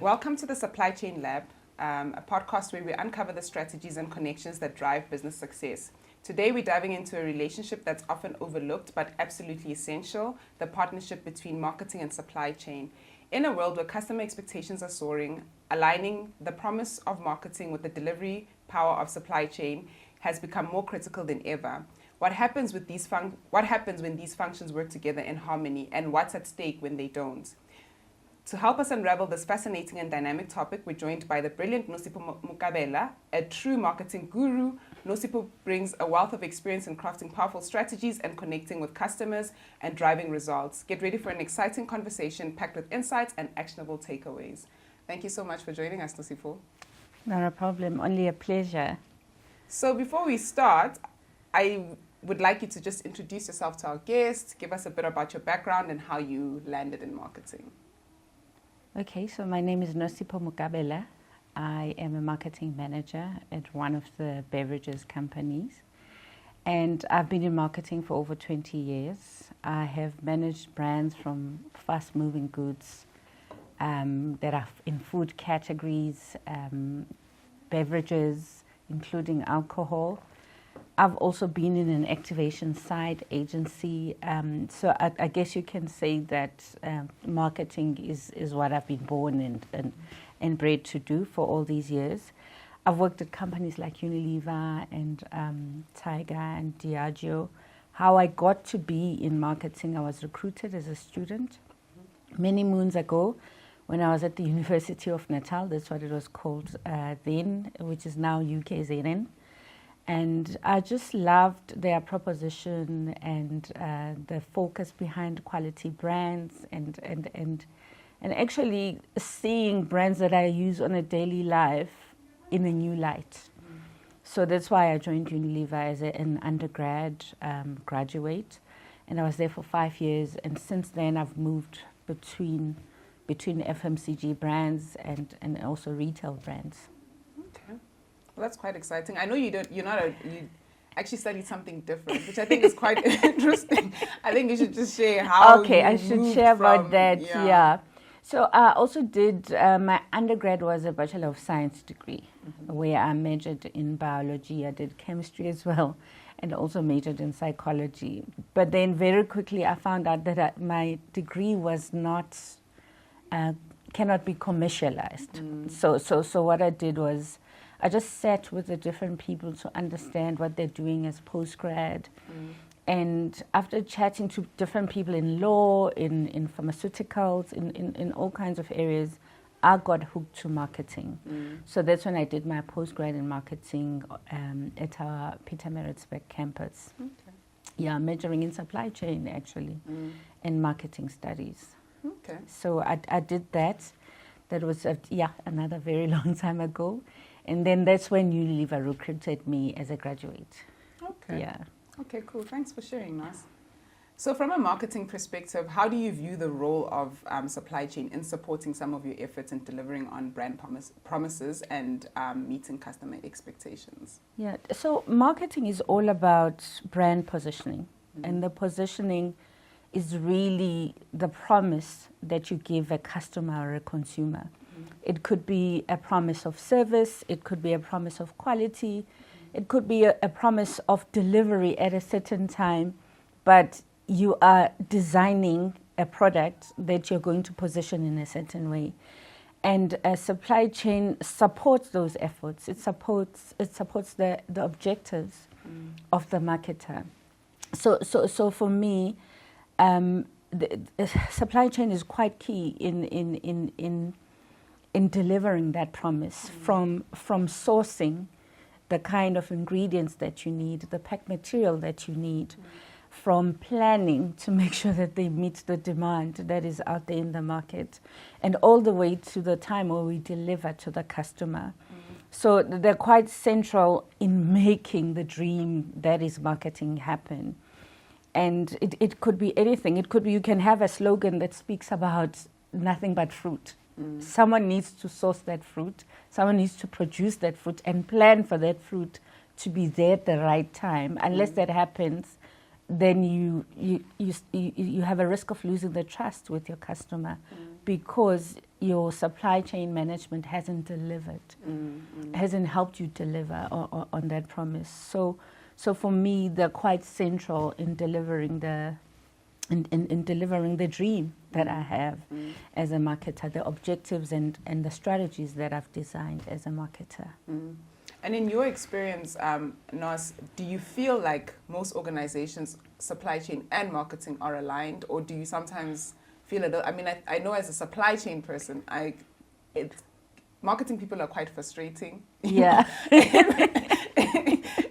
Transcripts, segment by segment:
Welcome to the Supply Chain Lab, a podcast where we uncover the strategies and connections that drive business success. Today, we're diving into a relationship that's often overlooked but absolutely essential, the partnership between marketing and supply chain. In a world where customer expectations are soaring, aligning the promise of marketing with the delivery power of supply chain has become more critical than ever. What happens when these functions work together in harmony, and what's at stake when they don't? To help us unravel this fascinating and dynamic topic, we're joined by the brilliant Nosipho Mukabela, a true marketing guru. Nosipho brings a wealth of experience in crafting powerful strategies and connecting with customers and driving results. Get ready for an exciting conversation packed with insights and actionable takeaways. Thank you so much for joining us, Nosipho. Not a problem, only a pleasure. So before we start, I would like you to just introduce yourself to our guests, give us a bit about your background and how you landed in marketing. Okay, so my name is Nosipho Mukabela. I am a marketing manager at one of the beverages companies. And I've been in marketing for over 20 years. I have managed brands from fast-moving goods that are in food categories, beverages, including alcohol. I've also been in an activation side agency, so I guess you can say that marketing is what I've been born and bred to do for all these years. I've worked at companies like Unilever and Tiger and Diageo. How I got to be in marketing, I was recruited as a student many moons ago when I was at the University of Natal. That's what it was called then, which is now UKZN. And I just loved their proposition and the focus behind quality brands and actually seeing brands that I use on a daily life in a new light. So that's why I joined Unilever as an undergrad graduate, and I was there for 5 years. And since then, I've moved between FMCG brands and also retail brands. Okay. Well, that's quite exciting. I know you actually studied something different, which I think is quite interesting. I think you should just share how. Okay, I should share about that. Yeah. So I also did my undergrad was a Bachelor of Science degree, where I majored in biology. I did chemistry as well, and also majored in psychology. But then very quickly I found out that my degree was not cannot be commercialized. So what I did was, I just sat with the different people to understand what they're doing as postgrad. And after chatting to different people in law, in pharmaceuticals, in all kinds of areas, I got hooked to marketing. So that's when I did my postgrad in marketing at our Pietermaritzburg campus. Okay. Yeah, majoring in supply chain actually, and marketing studies. Okay. So I did that. That was another very long time ago. And then that's when Unilever recruited me as a graduate. Okay. Yeah. Okay, cool. Thanks for sharing, Nas. So from a marketing perspective, how do you view the role of supply chain in supporting some of your efforts in delivering on brand promises and meeting customer expectations? Yeah. So marketing is all about brand positioning. And the positioning is really the promise that you give a customer or a consumer. It could be a promise of service, it could be a promise of quality, it could be a promise of delivery at a certain time, but you are designing a product that you're going to position in a certain way. And a supply chain supports those efforts. It supports the objectives of the marketer. So for me, the supply chain is quite key in delivering that promise, from sourcing the kind of ingredients that you need, the pack material that you need, from planning to make sure that they meet the demand that is out there in the market, and all the way to the time where we deliver to the customer. So they're quite central in making the dream that is marketing happen. And it could be anything. It could be you can have a slogan that speaks about nothing but fruit. Someone needs to source that fruit. Someone needs to produce that fruit and plan for that fruit to be there at the right time. Unless that happens, then you have a risk of losing the trust with your customer, because your supply chain management hasn't delivered, hasn't helped you deliver on that promise. So for me, they're quite central in delivering in delivering the dream that I have as a marketer, the objectives and the strategies that I've designed as a marketer. And in your experience, Nos, do you feel like most organizations, supply chain and marketing are aligned, or do you sometimes feel a little, I mean, I know as a supply chain person, marketing people are quite frustrating. Yeah.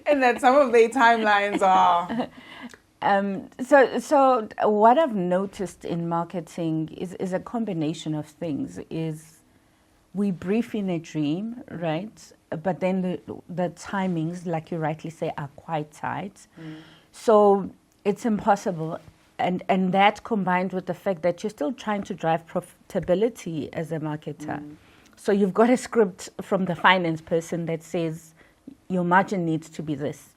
And that some of their timelines are... So what I've noticed in marketing is a combination of things. Is we brief in a dream, right? But then the timings, like you rightly say, are quite tight. So it's impossible. And that combined with the fact that you're still trying to drive profitability as a marketer. So you've got a script from the finance person that says your margin needs to be this.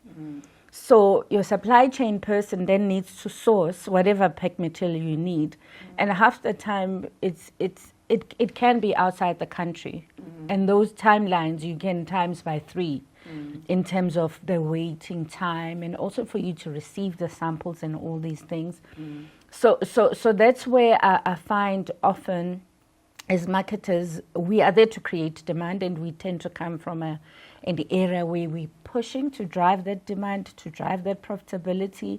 So your supply chain person then needs to source whatever pack material you need. And half the time it can be outside the country. And those timelines you can times by 3 in terms of the waiting time and also for you to receive the samples and all these things. So that's where I find often as marketers, we are there to create demand, and we tend to come from an area where we're pushing to drive that demand, to drive that profitability,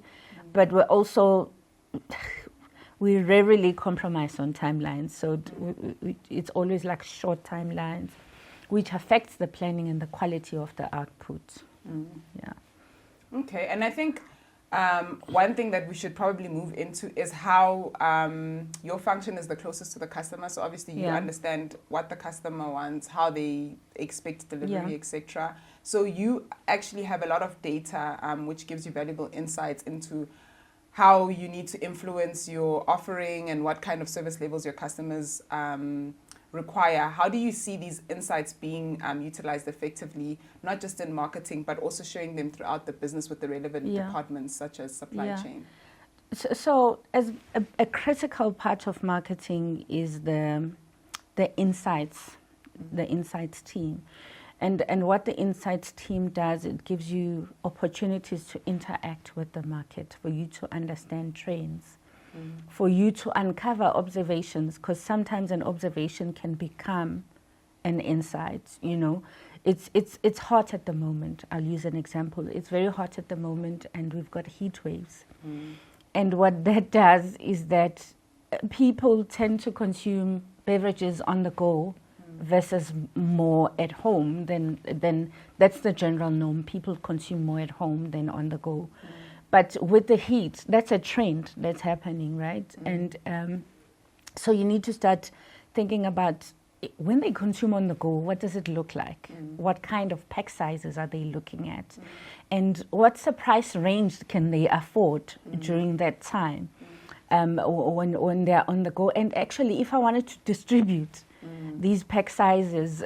but we're also, we rarely compromise on timelines. So it's always like short timelines, which affects the planning and the quality of the output. Yeah. Okay, and I think one thing that we should probably move into is how your function is the closest to the customer. So obviously you understand what the customer wants, how they expect delivery, etc. So you actually have a lot of data which gives you valuable insights into how you need to influence your offering and what kind of service levels your customers require. How do you see these insights being utilized effectively, not just in marketing, but also showing them throughout the business with the relevant departments such as supply chain? So as a critical part of marketing is the insights, the insights team. And what the insights team does, it gives you opportunities to interact with the market, for you to understand trends, for you to uncover observations, because sometimes an observation can become an insight. You know, it's hot at the moment. I'll use an example. It's very hot at the moment, and we've got heat waves. And what that does is that people tend to consume beverages on the go versus more at home. Then that's the general norm. People consume more at home than on the go. But with the heat, that's a trend that's happening, right? And so you need to start thinking about when they consume on the go, what does it look like? What kind of pack sizes are they looking at? And what's the price range can they afford during that time when they're on the go? And actually, if I wanted to distribute these pack sizes,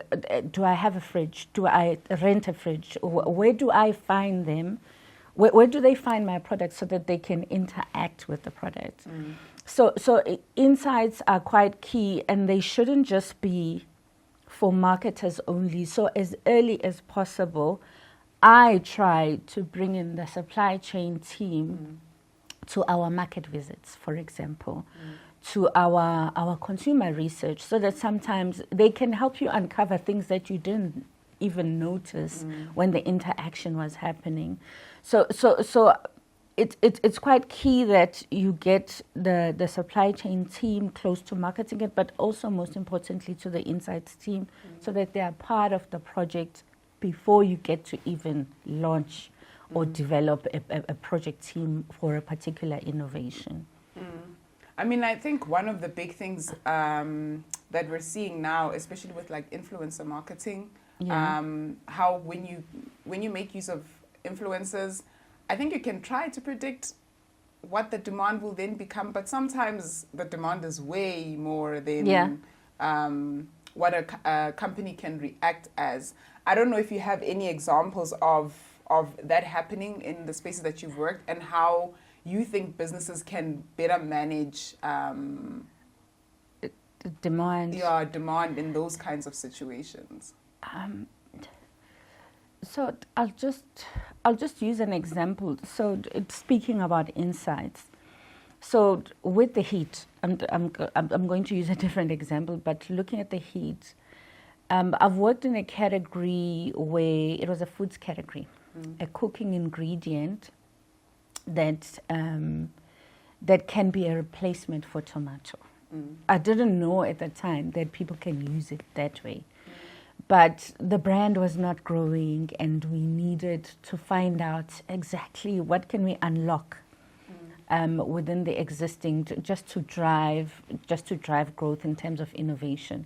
do I have a fridge? Do I rent a fridge? Where do I find them? Where do they find my product so that they can interact with the product? So insights are quite key, and they shouldn't just be for marketers only. So as early as possible, I try to bring in the supply chain team to our market visits, for example, to our consumer research, so that sometimes they can help you uncover things that you didn't even notice when the interaction was happening. So it's quite key that you get the supply chain team close to marketing it, but also most importantly to the insights team, so that they are part of the project before you get to even launch or develop a project team for a particular innovation. I mean, I think one of the big things that we're seeing now, especially with like influencer marketing, how when you make use of influencers, I think you can try to predict what the demand will then become, but sometimes the demand is way more than what a company can react as. I don't know if you have any examples of that happening in the spaces that you've worked, and how you think businesses can better manage The demand. Demand in those kinds of situations? So I'll just use an example. So it's speaking about insights. So with the heat, I'm going to use a different example, but looking at the heat, I've worked in a category where it was a foods category, a cooking ingredient that that can be a replacement for tomato. I didn't know at the time that people can use it that way. But the brand was not growing, and we needed to find out exactly what can we unlock within the existing, just to drive growth in terms of innovation.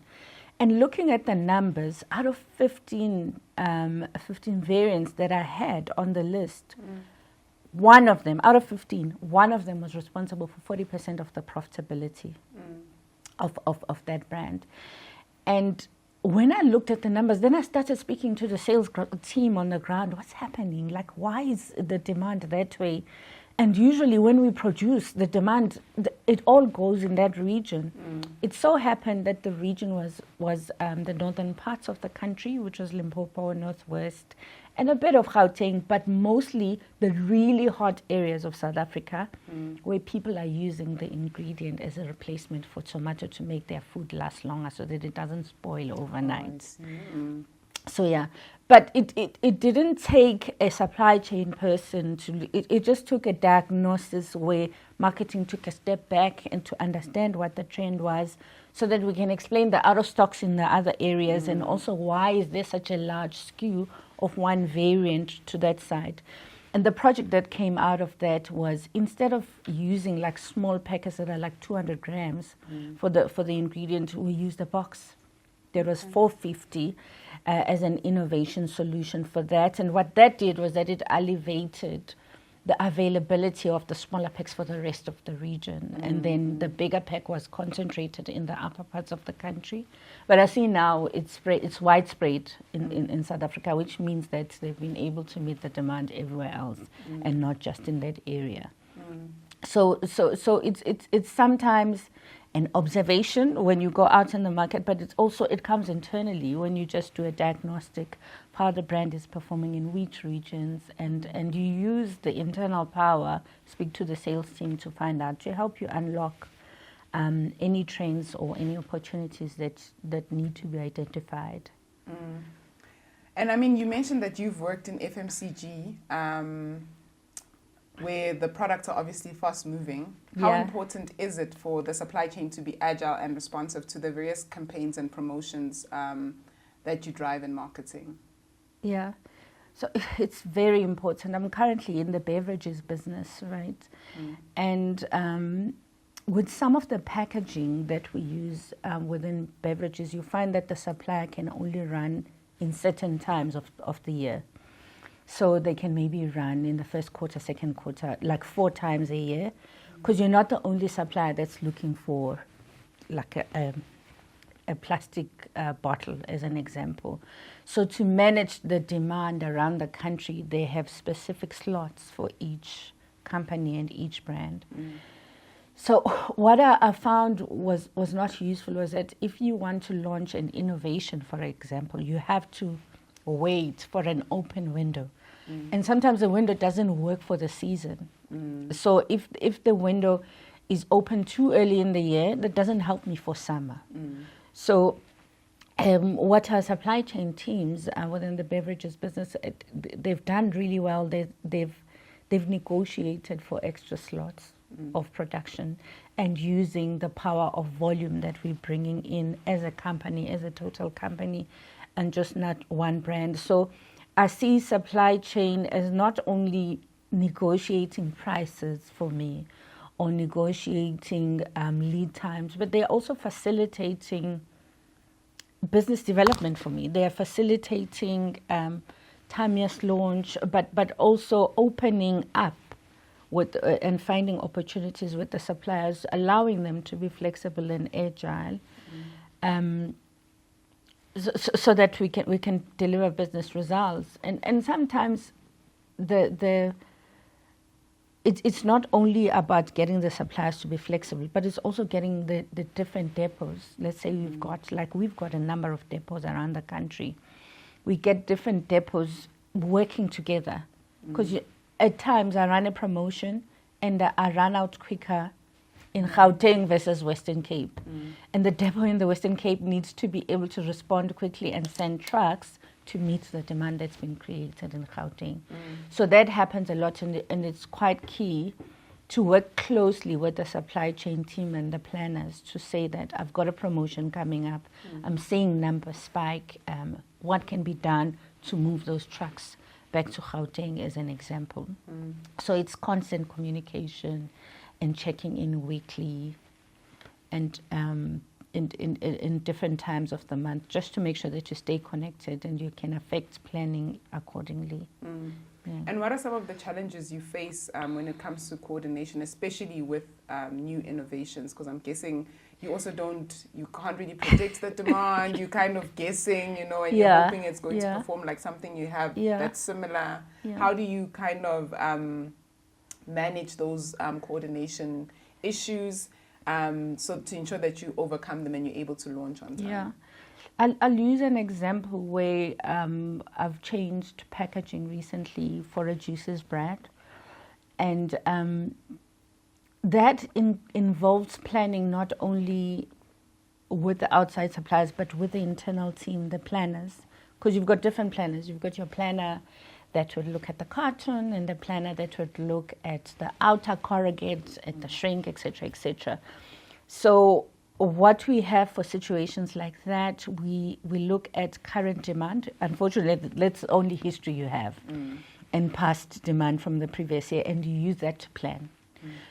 And looking at the numbers, out of 15 variants that I had on the list, one of them, out of 15, one of them was responsible for 40% of the profitability of that brand. And when I looked at the numbers, then I started speaking to the sales team on the ground. What's happening? Like, why is the demand that way? And usually when we produce, the demand, it all goes in that region. It so happened that the region was the northern parts of the country, which was Limpopo, Northwest, and a bit of Gauteng, but mostly the really hot areas of South Africa, where people are using the ingredient as a replacement for tomato to make their food last longer so that it doesn't spoil overnight. So yeah, but it didn't take a supply chain person it just took a diagnosis where marketing took a step back and to understand what the trend was, so that we can explain the out of stocks in the other areas, and also why is there such a large skew of one variant to that side. And the project that came out of that was, instead of using like small packets that are like 200 grams for the ingredient, we used a box. There was 450 as an innovation solution for that. And what that did was that it elevated the availability of the smaller packs for the rest of the region. And then the bigger pack was concentrated in the upper parts of the country. But I see now it's widespread in South Africa, which means that they've been able to meet the demand everywhere else and not just in that area. So it's sometimes an observation when you go out in the market, but it comes internally when you just do a diagnostic how the brand is performing in which regions, and you use the internal power, speak to the sales team to find out, to help you unlock any trends or any opportunities that need to be identified. And I mean, you mentioned that you've worked in FMCG, where the products are obviously fast moving. How important is it for the supply chain to be agile and responsive to the various campaigns and promotions that you drive in marketing? Yeah, so it's very important. I'm currently in the beverages business, right? And with some of the packaging that we use within beverages, you find that the supplier can only run in certain times of the year. So they can maybe run in the first quarter, second quarter, like 4 times a year, because you're not the only supplier that's looking for like a plastic bottle, as an example. So to manage the demand around the country, they have specific slots for each company and each brand. So what I found was not useful was that if you want to launch an innovation, for example, you have to wait for an open window. And sometimes the window doesn't work for the season. So if the window is open too early in the year, that doesn't help me for summer. So what our supply chain teams within the beverages business, they've done really well. They've negotiated for extra slots of production and using the power of volume that we're bringing in as a company, as a total company, and just not one brand. So I see supply chain as not only negotiating prices for me or negotiating lead times, but they're also facilitating business development for me. They are facilitating Tamia's launch, but also opening up with and finding opportunities with the suppliers, allowing them to be flexible and agile. So that we can deliver business results, and sometimes the it's not only about getting the suppliers to be flexible, but it's also getting the different depots. Let's say we've got a number of depots around the country. We get different depots working together, because at times I run a promotion and I run out quicker in Gauteng versus Western Cape. And the depot in the Western Cape needs to be able to respond quickly and send trucks to meet the demand that's been created in Gauteng. So that happens a lot, and it's quite key to work closely with the supply chain team and the planners to say that I've got a promotion coming up, I'm seeing numbers spike, what can be done to move those trucks back to Gauteng as an example. So it's constant communication and checking in weekly and in different times of the month, just to make sure that you stay connected and you can affect planning accordingly. Yeah. And what are some of the challenges you face when it comes to coordination, especially with new innovations? Because I'm guessing you also you can't really predict the demand. You're kind of guessing, and you're hoping it's going to perform like something you have that's similar. How do you kind of manage those coordination issues so to ensure that you overcome them and you're able to launch on time? Yeah. I'll use an example where I've changed packaging recently for a juices brand, and that involves planning not only with the outside suppliers but with the internal team, the planners, because you've got different planners. You've got your planner that would look at the carton, and the planner that would look at the outer corrugates, at the shrink, etc., etc. So what we have for situations like that, we look at current demand. Unfortunately, that's the only history you have, and past demand from the previous year, and you use that to plan.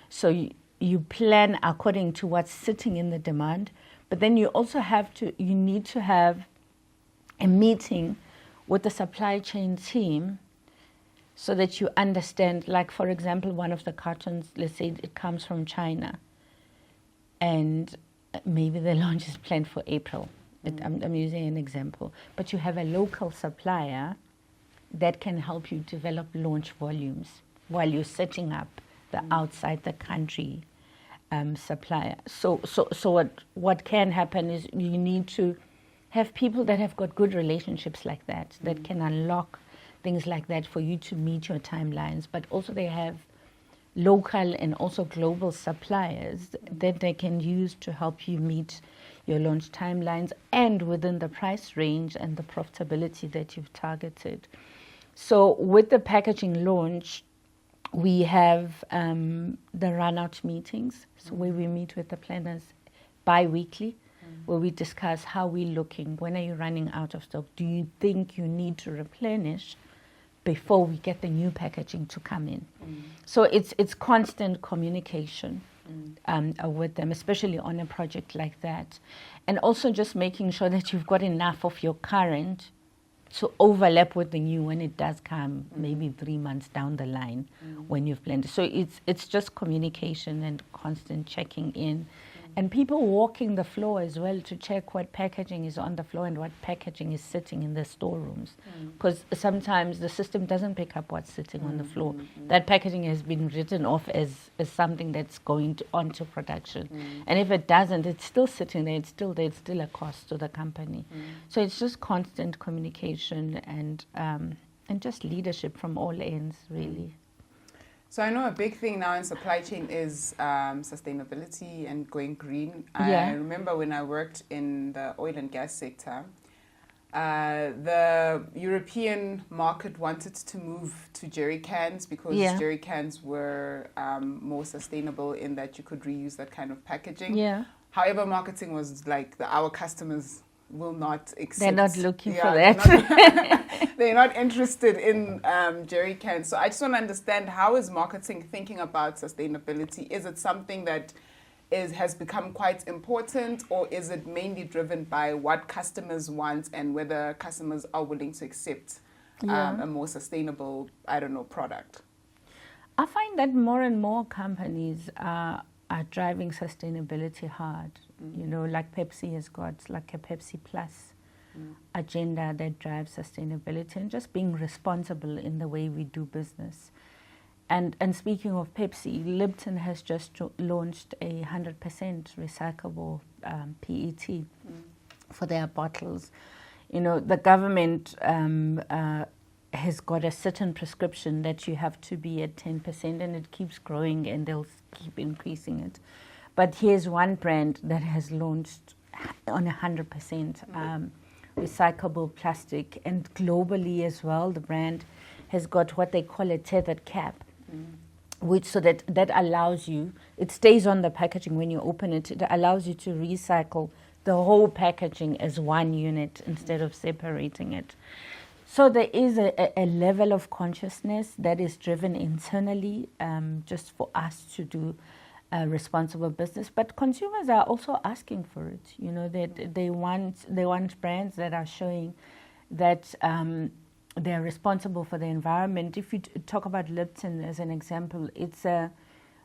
So you plan according to what's sitting in the demand, but then you also you need to have a meeting with the supply chain team so that you understand, like, for example, one of the cartons, let's say it comes from China, and maybe the launch is planned for April. I'm using an example. But you have a local supplier that can help you develop launch volumes while you're setting up the outside the country supplier. So what can happen is you need to have people that have got good relationships like that, that can unlock things like that for you to meet your timelines. But also they have local and also global suppliers that they can use to help you meet your launch timelines and within the price range and the profitability that you've targeted. So with the packaging launch, we have the run-out meetings, so where we meet with the planners bi-weekly, where we discuss how we're looking, when are you running out of stock, do you think you need to replenish before we get the new packaging to come in. So it's constant communication with them, especially on a project like that. And also just making sure that you've got enough of your current to overlap with the new when it does come, maybe 3 months down the line when you've planned it. So it's just communication and constant checking in. And people walking the floor as well to check what packaging is on the floor and what packaging is sitting in the storerooms. Because sometimes the system doesn't pick up what's sitting on the floor. That packaging has been written off as something that's going onto production. And if it doesn't, it's still sitting there, it's still there, it's still a cost to the company. So it's just constant communication and just leadership from all ends, really. So I know a big thing now in supply chain is sustainability and going green. Yeah. I remember when I worked in the oil and gas sector, the European market wanted to move to jerry cans because jerry cans were more sustainable in that you could reuse that kind of packaging. Yeah. However, marketing was like our customers will not accept. They're not looking for that. They're not interested in jerry cans. So I just want to understand, how is marketing thinking about sustainability? Is it something that has become quite important, or is it mainly driven by what customers want and whether customers are willing to accept a more sustainable, product? I find that more and more companies are driving sustainability hard. Like Pepsi has got like a Pepsi Plus agenda that drives sustainability and just being responsible in the way we do business. And speaking of Pepsi, Lipton has just launched a 100% recyclable PET for their bottles. You know, the government has got a certain prescription that you have to be at 10%, and it keeps growing, and they'll keep increasing it. But here's one brand that has launched on 100% recyclable plastic, and globally as well, the brand has got what they call a tethered cap, which so that allows you, it stays on the packaging when you open it. It allows you to recycle the whole packaging as one unit instead of separating it. So there is a level of consciousness that is driven internally, just for us to do responsible business. But consumers are also asking for it. You know, that they want brands that are showing that they're responsible for the environment. If you talk about Lipton as an example,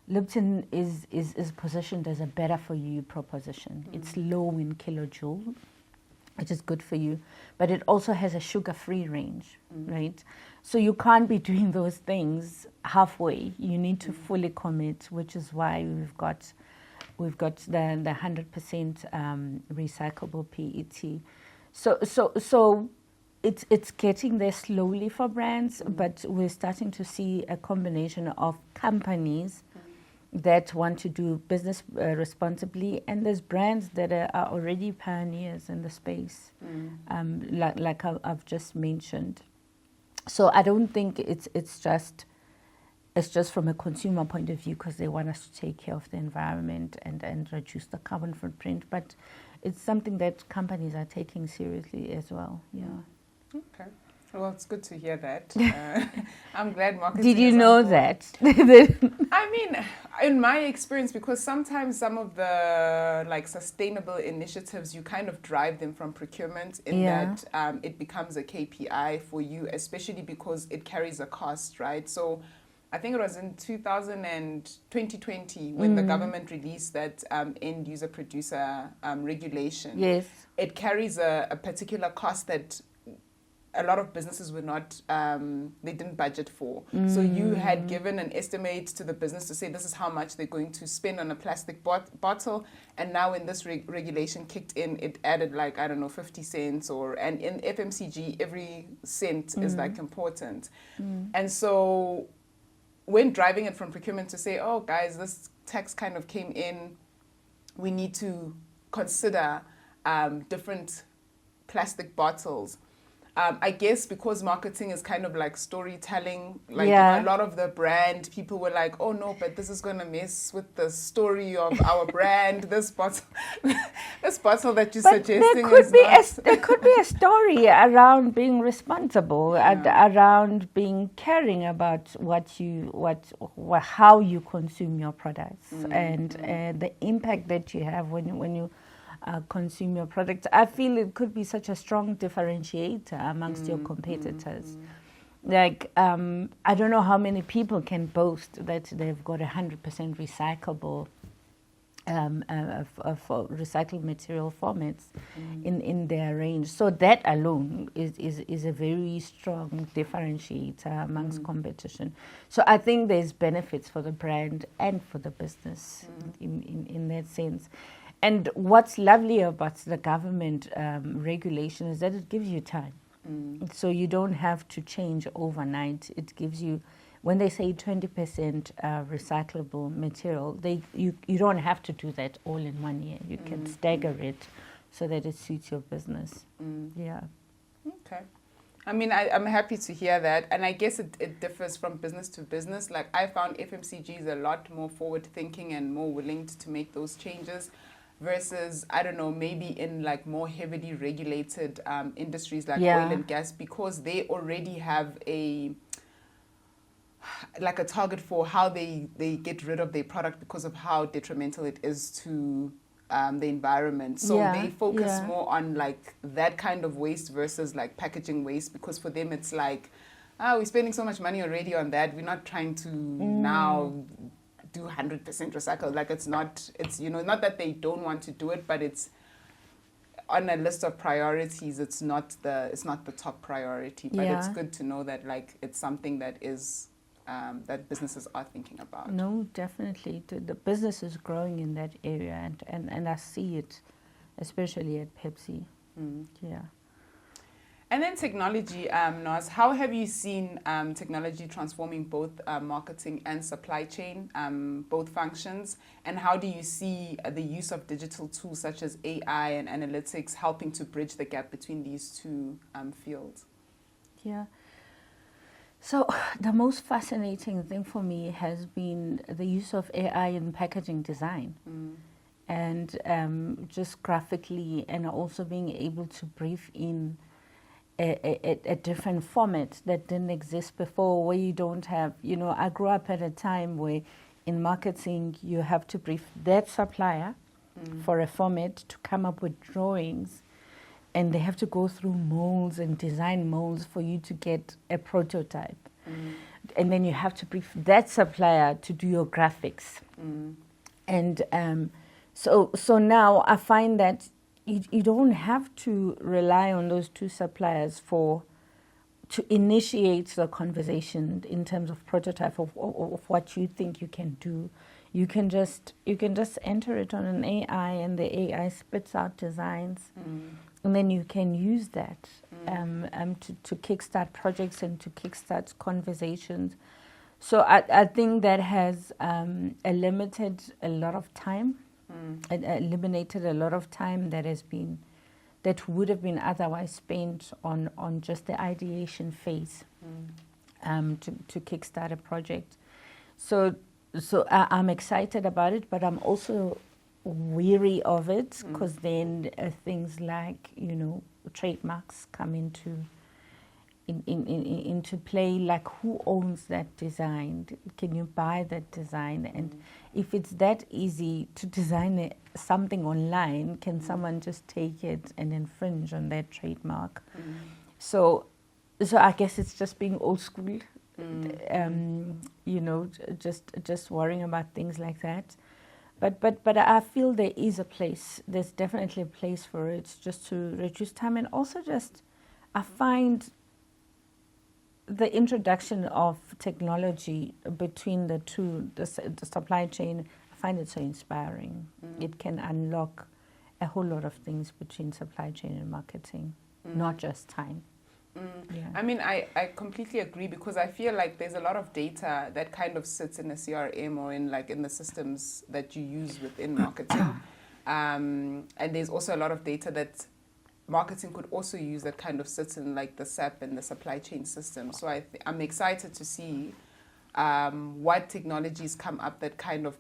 Lipton is positioned as a better for you proposition. It's low in kilojoule, which is good for you, but it also has a sugar-free range, right? So you can't be doing those things halfway. You need to fully commit, which is why we've got the 100% recyclable PET. So it's getting there slowly for brands, but we're starting to see a combination of companies that want to do business responsibly, and there's brands that are already pioneers in the space, like I've just mentioned. So I don't think it's just from a consumer point of view because they want us to take care of the environment and reduce the carbon footprint, but it's something that companies are taking seriously as well. Yeah. Okay. Well, it's good to hear that. I'm glad marketing. Did you know that? I mean, in my experience, because sometimes some of the sustainable initiatives, you kind of drive them from procurement in that it becomes a KPI for you, especially because it carries a cost, right? So I think it was in 2020 when the government released that end user producer regulation. Yes. It carries a particular cost that a lot of businesses were not, they didn't budget for. So you had given an estimate to the business to say this is how much they're going to spend on a plastic bottle. And now when this regulation kicked in, it added 50 cents and in FMCG, every cent is important. And so when driving it from procurement to say, oh guys, this tax kind of came in, we need to consider different plastic bottles. I guess because marketing is kind of like storytelling, a lot of the brand people were like, oh no, but this is going to mess with the story of our brand. This bottle that you're suggesting there could be a story around being responsible, around being caring about how you consume your products and the impact that you have when you consume your product. I feel it could be such a strong differentiator amongst your competitors. I don't know how many people can boast that they've got 100% recyclable for recycled material formats in their range. So that alone is a very strong differentiator amongst competition. So I think there's benefits for the brand and for the business in that sense. And what's lovely about the government regulation is that it gives you time. So you don't have to change overnight. It gives you, when they say 20% recyclable material, you don't have to do that all in 1 year. You can stagger it so that it suits your business. Yeah. Okay. I mean, I'm happy to hear that. And I guess it differs from business to business. Like I found FMCG is a lot more forward thinking and more willing to make those changes. Versus, I don't know, maybe in more heavily regulated industries like oil and gas, because they already have a target for how they get rid of their product because of how detrimental it is to the environment. So they focus more on that kind of waste versus packaging waste, because for them it's we're spending so much money already on that. We're not trying to now do 100% recycle. It's not that they don't want to do it, but it's on a list of priorities. It's not the top priority, but it's good to know that it's something that is that businesses are thinking about? No, definitely. The business is growing in that area, and I see it, especially at Pepsi. Yeah. And then technology, Naz, how have you seen technology transforming both marketing and supply chain, both functions? And how do you see the use of digital tools such as AI and analytics helping to bridge the gap between these two fields? Yeah. So the most fascinating thing for me has been the use of AI in packaging design. And just graphically, and also being able to brief in a different format that didn't exist before, where you don't have, I grew up at a time where in marketing you have to brief that supplier for a format to come up with drawings, and they have to go through molds and design molds for you to get a prototype. And then you have to brief that supplier to do your graphics. And so now I find that you don't have to rely on those two suppliers to initiate the conversation in terms of prototype of what you think you can do. You can just enter it on an AI, and the AI spits out designs, and then you can use that to kickstart projects and to kickstart conversations. So I think that has eliminated a lot of time. Eliminated a lot of time that would have been otherwise spent on just the ideation phase to kickstart a project. So I'm excited about it, but I'm also weary of it, because then things like trademarks come into play, like who owns that design? Can you buy that design? And if it's that easy to design something online, can someone just take it and infringe on that trademark? So I guess it's just being old school, just worrying about things like that. But I feel there is a place. There's definitely a place for it, just to reduce time, and also I find the introduction of technology between the two, the supply chain, I find it so inspiring. It can unlock a whole lot of things between supply chain and marketing, not just time. Yeah. I mean, I completely agree, because I feel like there's a lot of data that kind of sits in a CRM or in the systems that you use within marketing. And there's also a lot of data that marketing could also use that kind of sits in the SAP and the supply chain system. So I'm excited to see what technologies come up that kind of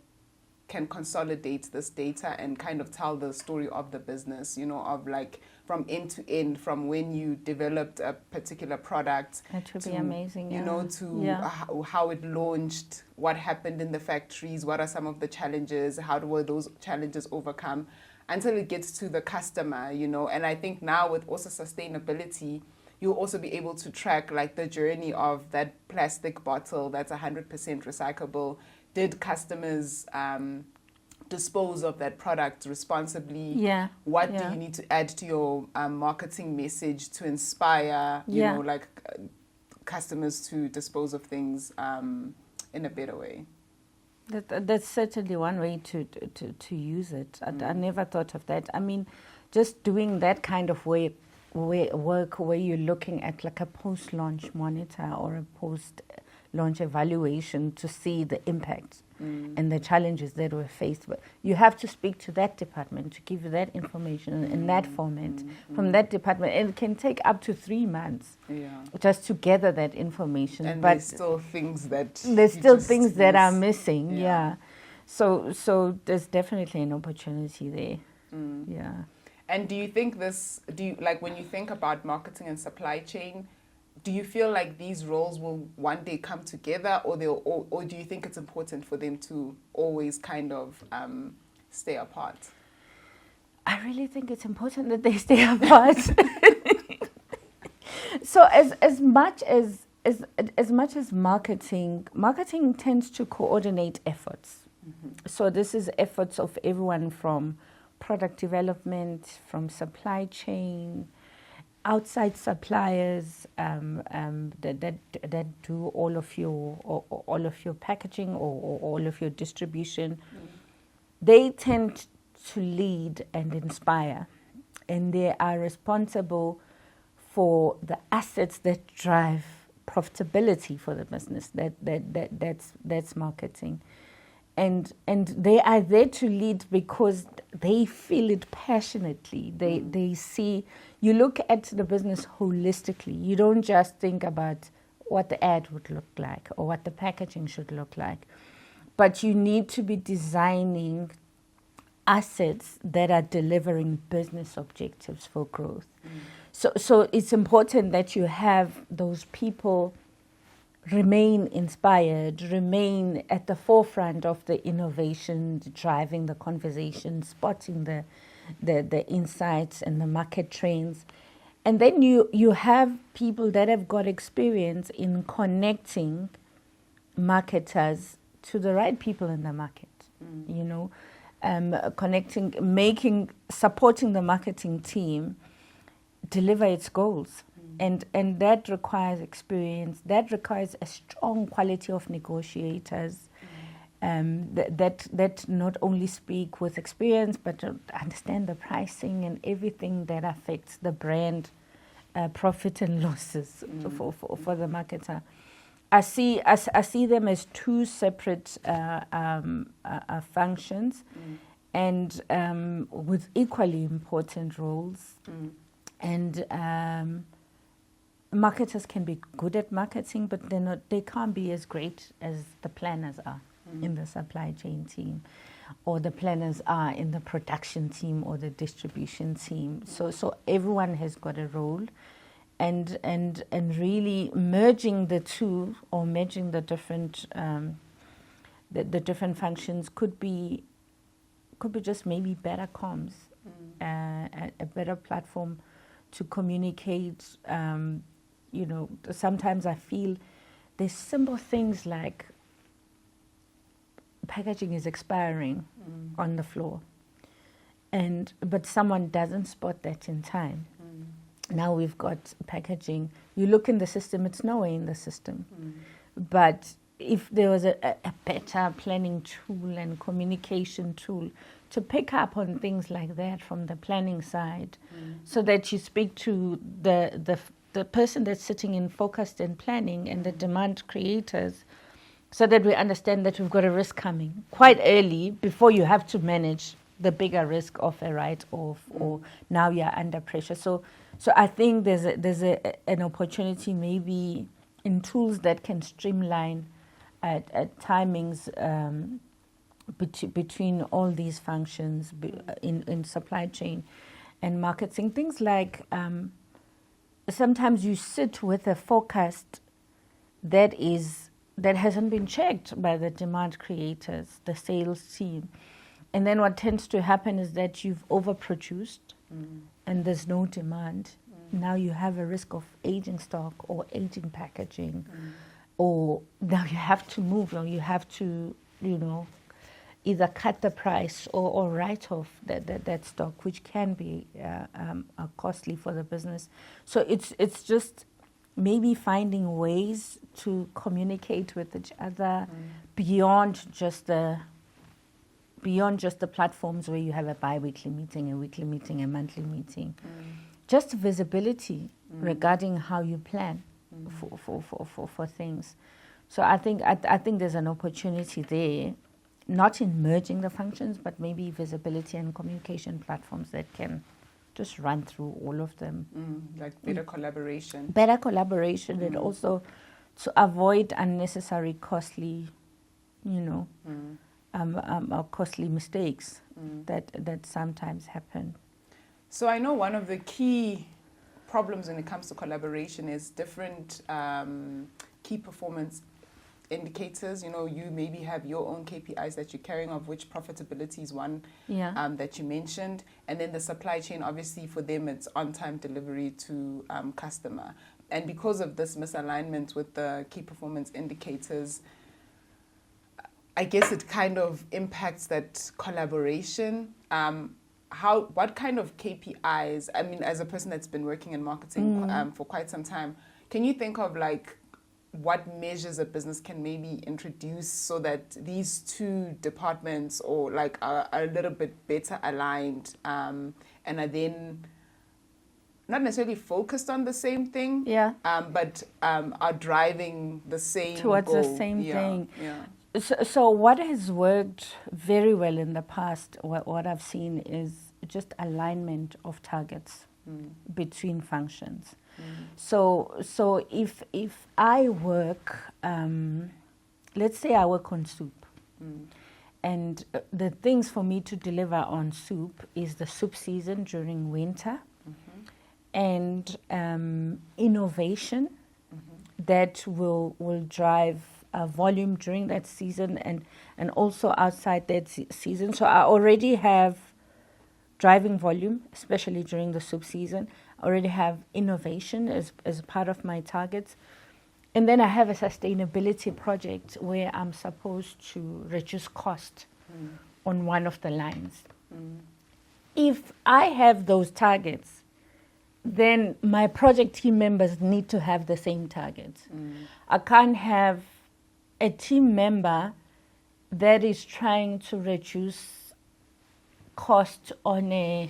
can consolidate this data and kind of tell the story of the business, of from end to end, from when you developed a particular product. That would be amazing, to how it launched, what happened in the factories, what are some of the challenges, how were those challenges overcome, until it gets to the customer, And I think now with also sustainability, you'll also be able to track the journey of that plastic bottle that's 100% recyclable. Did customers dispose of that product responsibly? Yeah. What do you need to add to your marketing message to inspire, customers to dispose of things in a better way? That's certainly one way to use it. I never thought of that. I mean, just doing that kind of work where you're looking at a post-launch monitor or a post-launch evaluation to see the impact and the challenges that were faced. But you have to speak to that department to give you that information in that format from that department. And it can take up to 3 months just to gather that information. And but there's still things that are missing. Yeah. So there's definitely an opportunity there. Yeah. And do you think when you think about marketing and supply chain, do you feel like these roles will one day come together, or do you think it's important for them to always kind of stay apart? I really think it's important that they stay apart. So as much as marketing tends to coordinate efforts. So this is efforts of everyone from product development, from supply chain, outside suppliers, that do all of your packaging or all of your distribution, they tend to lead and inspire, and they are responsible for the assets that drive profitability for the business. That's marketing. And they are there to lead because they feel it passionately. They see, you look at the business holistically. You don't just think about what the ad would look like or what the packaging should look like, but you need to be designing assets that are delivering business objectives for growth. So it's important that you have those people remain inspired, remain at the forefront of the innovation, driving the conversation, spotting the insights and the market trends. And then you have people that have got experience in connecting marketers to the right people in the market, supporting the marketing team deliver its goals. And that requires experience. That requires a strong quality of negotiators that not only speak with experience, but understand the pricing and everything that affects the brand profit and losses for the marketer. I see them as two separate functions, and with equally important roles. And marketers can be good at marketing, but they can't be as great as the planners are in the supply chain team, or the planners are in the production team or the distribution team. So everyone has got a role, and really merging the two, or merging the different functions could be just maybe better comms, a better platform to communicate. Sometimes I feel there's simple things like packaging is expiring on the floor, but someone doesn't spot that in time. Now we've got packaging. You look in the system, it's nowhere in the system. But if there was a better planning tool and communication tool to pick up on things like that from the planning side, so that you speak to the person that's sitting in forecast and planning and the demand creators, so that we understand that we've got a risk coming quite early before you have to manage the bigger risk of a write-off or now you're under pressure. So I think there's an opportunity maybe in tools that can streamline at timings between all these functions in supply chain and marketing. Things like sometimes you sit with a forecast that hasn't been checked by the demand creators, the sales team. And then what tends to happen is that you've overproduced and there's no demand. Now you have a risk of aging stock or aging packaging, or now you have to move, or you have to, either cut the price or write off that stock, which can be costly for the business. So it's just maybe finding ways to communicate with each other beyond just the platforms where you have a bi-weekly meeting, a weekly meeting, a monthly meeting. Just visibility regarding how you plan for things. So I think there's an opportunity there, not in merging the functions, but maybe visibility and communication platforms that can just run through all of them. Like better collaboration. Better collaboration, and also to avoid unnecessary costly, costly mistakes that sometimes happen. So I know one of the key problems when it comes to collaboration is different key performance indicators. You maybe have your own KPIs that you're carrying, of which profitability is one that you mentioned. And then the supply chain, obviously for them, it's on-time delivery to customer. And because of this misalignment with the key performance indicators, I guess it kind of impacts that collaboration. What kind of KPIs, I mean, as a person that's been working in marketing for quite some time, Can you think of like what measures a business can maybe introduce so that these two departments or like are a little bit better aligned, and are then not necessarily focused on the same thing, but are driving the same towards goal. the same thing. Yeah. So what has worked very well in the past, what I've seen is just alignment of targets between functions. So if I work, let's say I work on soup, and the things for me to deliver on soup is the soup season during winter, and innovation that will drive volume during that season and also outside that season. So I already have driving volume, especially during the soup season. I already have innovation as part of my targets. And then I have a sustainability project where I'm supposed to reduce cost on one of the lines. If I have those targets, then my project team members need to have the same targets. I can't have a team member that is trying to reduce cost on an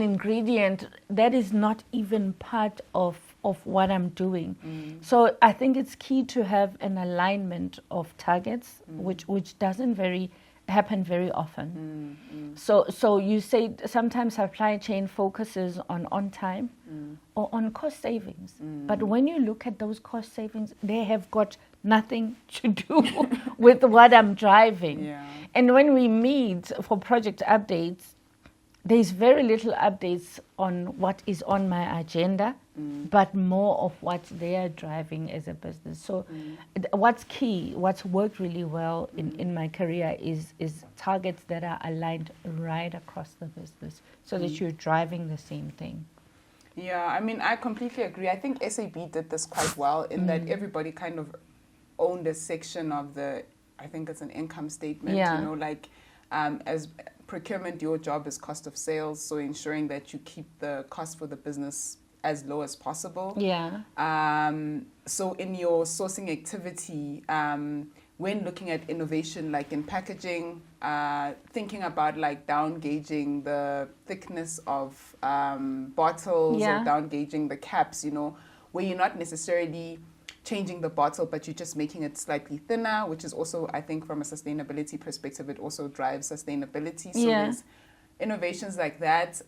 ingredient that is not even part of what I'm doing. So I think it's key to have an alignment of targets, which doesn't happen very often. So you say sometimes supply chain focuses on time or on cost savings. But when you look at those cost savings, they have got nothing to do with what I'm driving. Yeah. And when we meet for project updates, there's very little updates on what is on my agenda, but more of what they are driving as a business. So what's key, what's worked really well in my career is targets that are aligned right across the business so that you're driving the same thing. Yeah, I mean, I completely agree. I think SAB did this quite well in that everybody kind of owned a section of I think it's an income statement, like as procurement, your job is cost of sales, so ensuring that you keep the cost for the business as low as possible. Yeah. So in your sourcing activity, when looking at innovation, like in packaging, thinking about like down gauging the thickness of bottles or down gauging the caps, where you're not necessarily changing the bottle, but you're just making it slightly thinner, which is also, I think, from a sustainability perspective, it also drives sustainability. So there's innovations like that,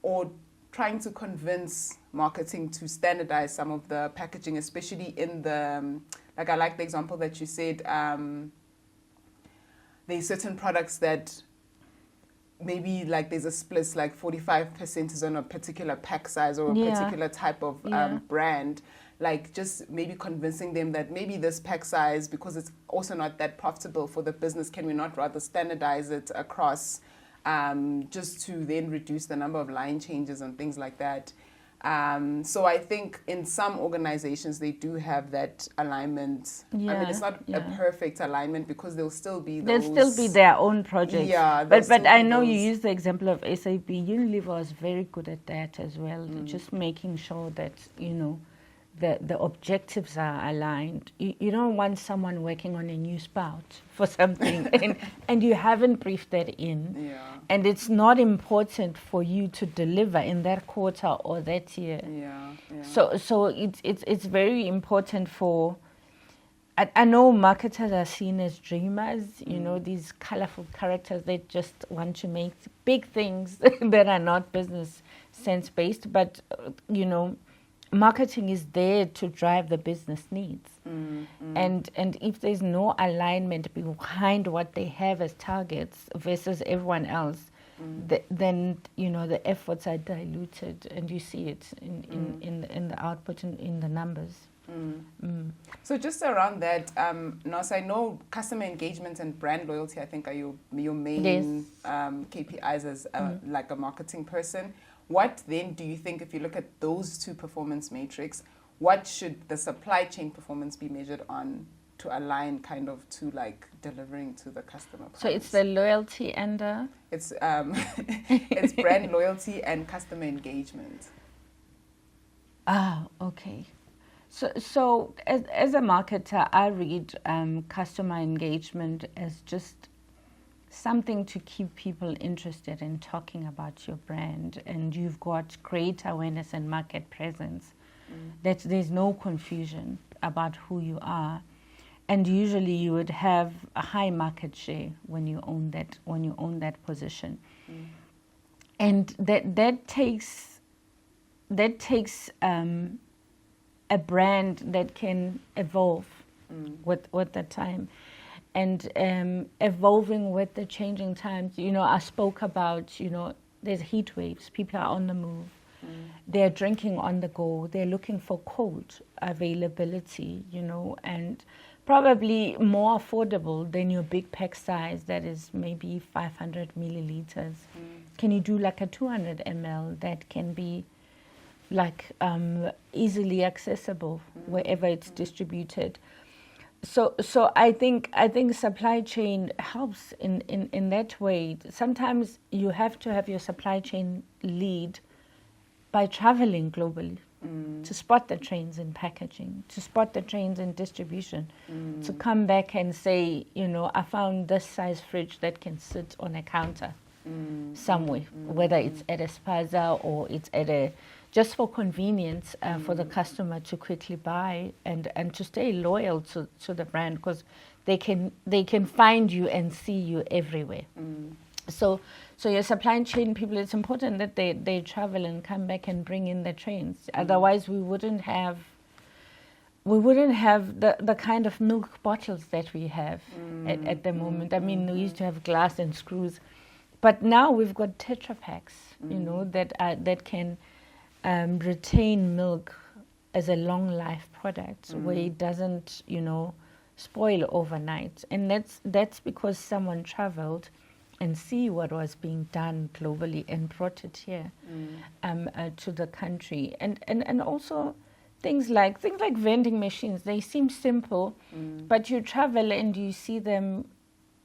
or trying to convince marketing to standardize some of the packaging, especially in the, like I like the example that you said, there's certain products that maybe like there's a split, like 45% is on a particular pack size or a particular type of brand. Like just maybe convincing them that maybe this pack size, because it's also not that profitable for the business, can we not rather standardize it across, just to then reduce the number of line changes and things like that. So I think in some organizations they do have that alignment. I mean, it's not a perfect alignment because there'll still be those. There'll still be their own projects. Yeah, but I know you use the example of SAP. Unilever was very good at that as well. Just making sure that the objectives are aligned. You don't want someone working on a new spout for something and you haven't briefed that in. Yeah. And it's not important for you to deliver in that quarter or that year. Yeah. So it's very important for... I know marketers are seen as dreamers, these colorful characters. They just want to make big things that are not business sense based, but marketing is there to drive the business needs. And if there's no alignment behind what they have as targets versus everyone else, then the efforts are diluted, and you see it in the output, in the numbers. So just around that, Nos, I know customer engagement and brand loyalty, I think, are your main KPIs as like a marketing person. What then do you think, if you look at those two performance metrics, what should the supply chain performance be measured on to align kind of to like delivering to the customer? So it's the loyalty and it's brand loyalty and customer engagement. Ah, okay. So as a marketer, I read customer engagement as just something to keep people interested in talking about your brand, and you've got great awareness and market presence. That there's no confusion about who you are, and usually you would have a high market share when you own that position, and that takes a brand that can evolve with the time, and evolving with the changing times. I spoke about, there's heat waves, people are on the move, they're drinking on the go, they're looking for cold availability, and probably more affordable than your big pack size that is maybe 500 milliliters. Can you do like a 200 ml that can be like easily accessible wherever it's distributed? So I think supply chain helps in that way. Sometimes you have to have your supply chain lead by traveling globally to spot the trends in packaging, to spot the trends in distribution, to come back and say, I found this size fridge that can sit on a counter somewhere, whether it's at a spaza or it's at just for convenience for the customer to quickly buy and to stay loyal to the brand, because they can find you and see you everywhere. So your supply chain people, it's important that they travel and come back and bring in the trends. Otherwise, we wouldn't have the kind of milk bottles that we have at the moment. I mean, we used to have glass and screws, but now we've got Tetra Packs, that can retain milk as a long life product where it doesn't, spoil overnight. And that's because someone traveled and see what was being done globally and brought it here to the country. And also things like vending machines. They seem simple, but you travel and you see them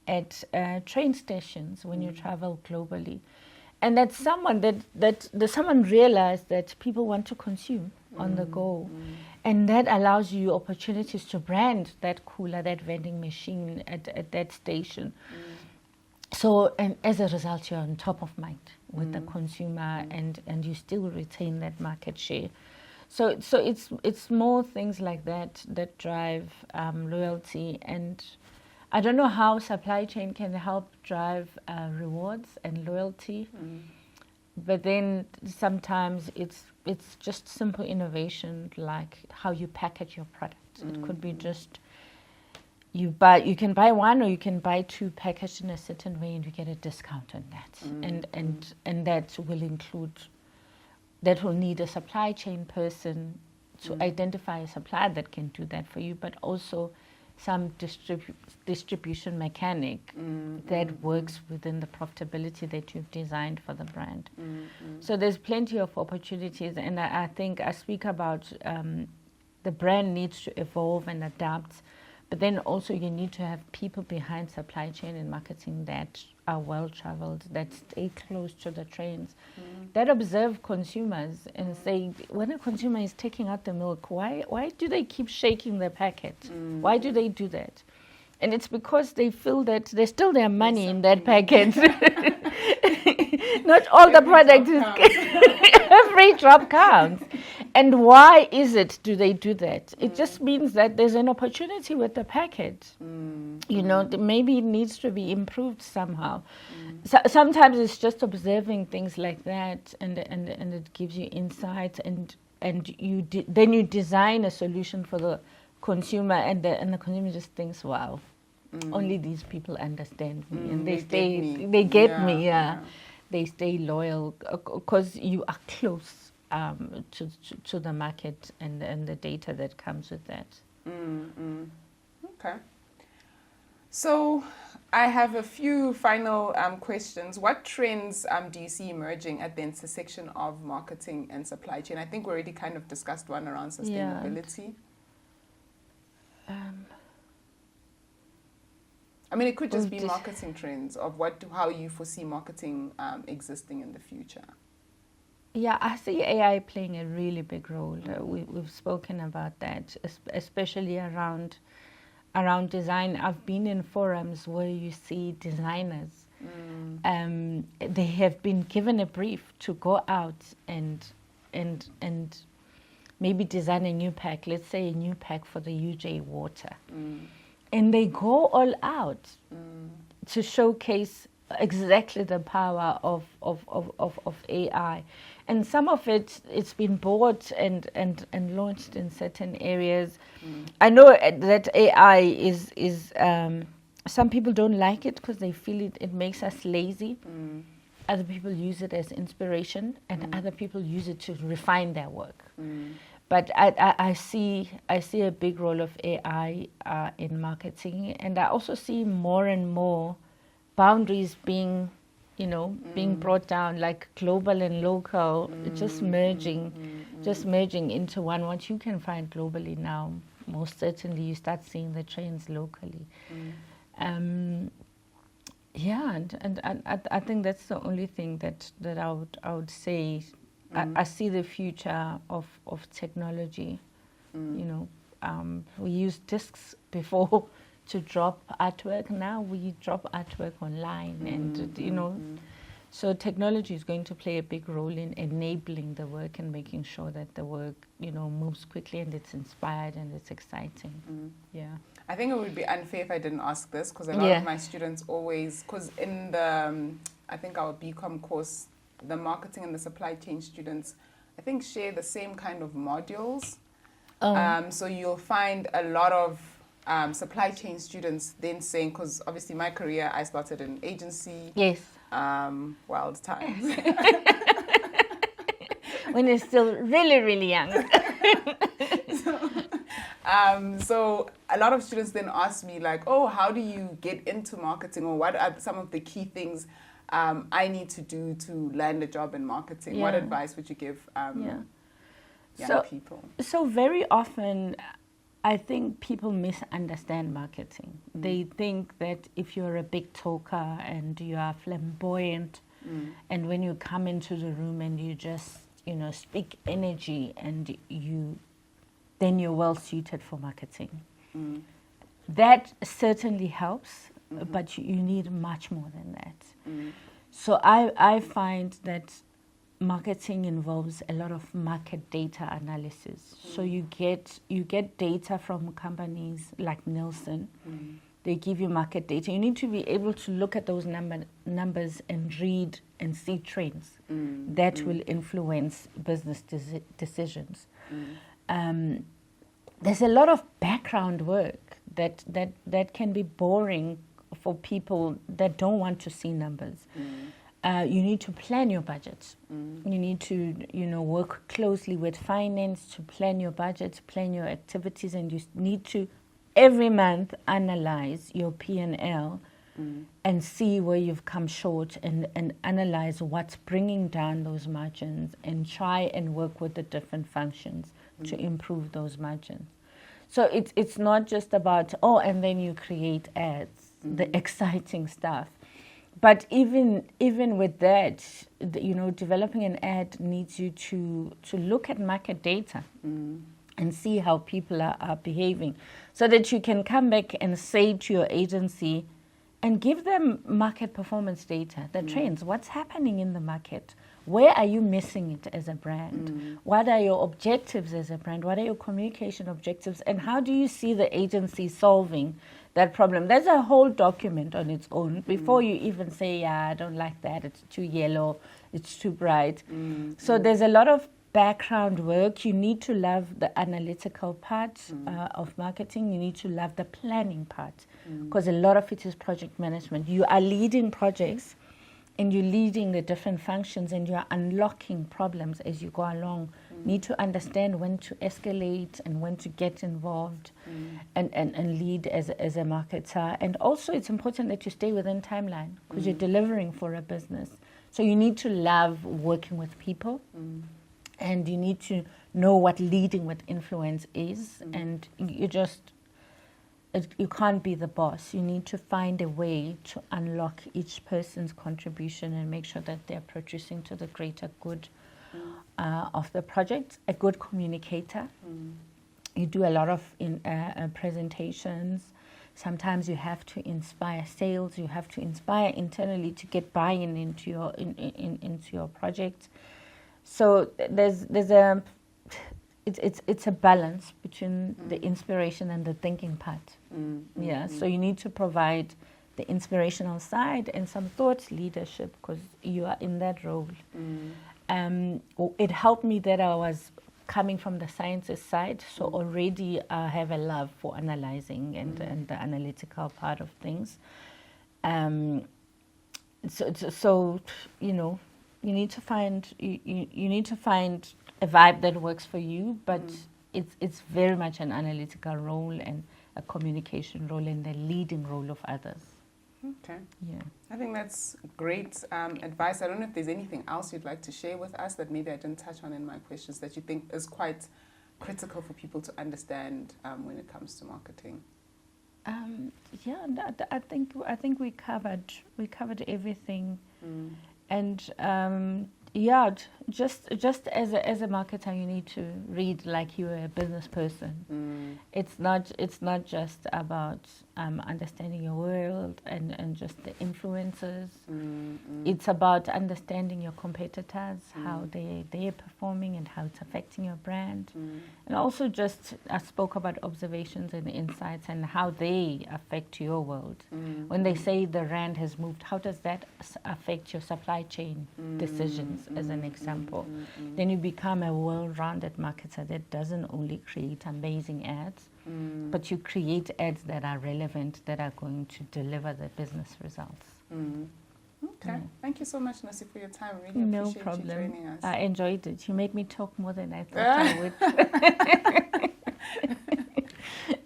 at train stations when you travel globally. And that's someone that someone realized that people want to consume on the go. And that allows you opportunities to brand that cooler, that vending machine at that station. So, and as a result, you're on top of mind with the consumer, and you still retain that market share. So it's more things like that drive loyalty. And I don't know how supply chain can help drive rewards and loyalty, but then sometimes it's just simple innovation, like how you package your product. It could be just you can buy one, or you can buy two packaged in a certain way, and you get a discount on that. And that will need a supply chain person to identify a supplier that can do that for you, but also some distribution mechanic that works within the profitability that you've designed for the brand. So there's plenty of opportunities, and I think I speak about the brand needs to evolve and adapt, but then also you need to have people behind supply chain and marketing that are well-traveled, that stay close to the trends, that observe consumers and say, when a consumer is taking out the milk, why do they keep shaking the packet? Why do they do that? And it's because they feel that there's still their money in that packet. Not all the product is every drop counts. And why do they do that? It just means that there's an opportunity with the packet. Maybe it needs to be improved somehow. So, sometimes it's just observing things like that, and it gives you insights, and then you design a solution for the consumer, and the consumer just thinks, wow, only these people understand me, and they get me. They stay loyal because you are close to the market and the data that comes with that. Okay. So I have a few final questions. What trends do you see emerging at the intersection of marketing and supply chain? I think we already kind of discussed one around sustainability. I mean, it could just be marketing trends of how you foresee marketing existing in the future. Yeah, I see AI playing a really big role. We've spoken about that, especially around design. I've been in forums where you see designers. They have been given a brief to go out and maybe design a new pack. Let's say a new pack for the UJ water, and they go all out to showcase exactly the power of AI. And some of it's been bought and launched in certain areas. I know that AI is some people don't like it because they feel it makes us lazy. Other people use it as inspiration, and other people use it to refine their work. But I see a big role of AI in marketing, and I also see more and more boundaries being brought down, like global and local, just merging into one. What you can find globally now, most certainly you start seeing the trends locally. Yeah, and I think that's the only thing that I would say. I see the future of technology. We used discs before to drop artwork. Now we drop artwork online, and so technology is going to play a big role in enabling the work and making sure that the work moves quickly and it's inspired and it's exciting. Yeah. I think it would be unfair if I didn't ask this, because a lot of my students always, because in the, I think our BCom course, the marketing and the supply chain students, I think, share the same kind of modules. So you'll find a lot of supply chain students then saying, because obviously my career, I started in agency. Yes. Wild times. When you're still really, really young. So a lot of students then ask me like, oh, how do you get into marketing, or what are some of the key things I need to do to land a job in marketing? Yeah. What advice would you give young people? So very often, I think people misunderstand marketing. They think that if you're a big talker and you are flamboyant, and when you come into the room and you just speak energy, and then you're well suited for marketing. That certainly helps, but you need much more than that. So I find that marketing involves a lot of market data analysis. So you get data from companies like Nielsen. They give you market data. You need to be able to look at those numbers and read and see trends that will influence business decisions. There's a lot of background work that can be boring for people that don't want to see numbers. You need to plan your budget. You need to, work closely with finance to plan your budget, plan your activities, and you need to every month analyze your P&L and see where you've come short, and analyze what's bringing down those margins, and try and work with the different functions to improve those margins. So it's not just about, and then you create ads, the exciting stuff. But even with that, developing an ad needs you to look at market data and see how people are behaving, so that you can come back and say to your agency and give them market performance data, the trends, what's happening in the market. Where are you missing it as a brand? What are your objectives as a brand? What are your communication objectives? And how do you see the agency solving that problem? There's a whole document on its own before you even say, I don't like that, it's too yellow, it's too bright. So there's a lot of background work. You need to love the analytical part of marketing. You need to love the planning part, because a lot of it is project management. You are leading projects, and you're leading the different functions, and you're unlocking problems as you go along. Need to understand when to escalate and when to get involved and lead as a marketer. And also it's important that you stay within timeline, because you're delivering for a business. So you need to love working with people, and you need to know what leading with influence is, and you can't be the boss. You need to find a way to unlock each person's contribution and make sure that they're producing to the greater good of the project, a good communicator. You do a lot of presentations. Sometimes you have to inspire sales. You have to inspire internally to get buy-in into your into your project. So it's a balance between the inspiration and the thinking part. Yeah. So you need to provide the inspirational side and some thought leadership because you are in that role. It helped me that I was coming from the sciences side, so already I have a love for analyzing and the analytical part of things. So you know, you need to find a vibe that works for you, but it's very much an analytical role and a communication role and the leading role of others. Okay. Yeah. I think that's great advice. I don't know if there's anything else you'd like to share with us that maybe I didn't touch on in my questions that you think is quite critical for people to understand when it comes to marketing. Yeah, I think we covered everything, and yeah, just as a marketer, you need to read like you're a business person. It's not just about understanding your world and just the influencers. It's about understanding your competitors, how they're performing and how it's affecting your brand, and also just I spoke about observations and insights and how they affect your world. When they say the rand has moved, how does that affect your supply chain decisions? As an example, then you become a well-rounded marketer that doesn't only create amazing ads, but you create ads that are relevant, that are going to deliver the business results. Okay. Thank you so much, Nasi, for your time. Really appreciate you joining us. I enjoyed it. You made me talk more than I thought I would.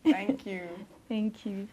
Thank you. Thank you.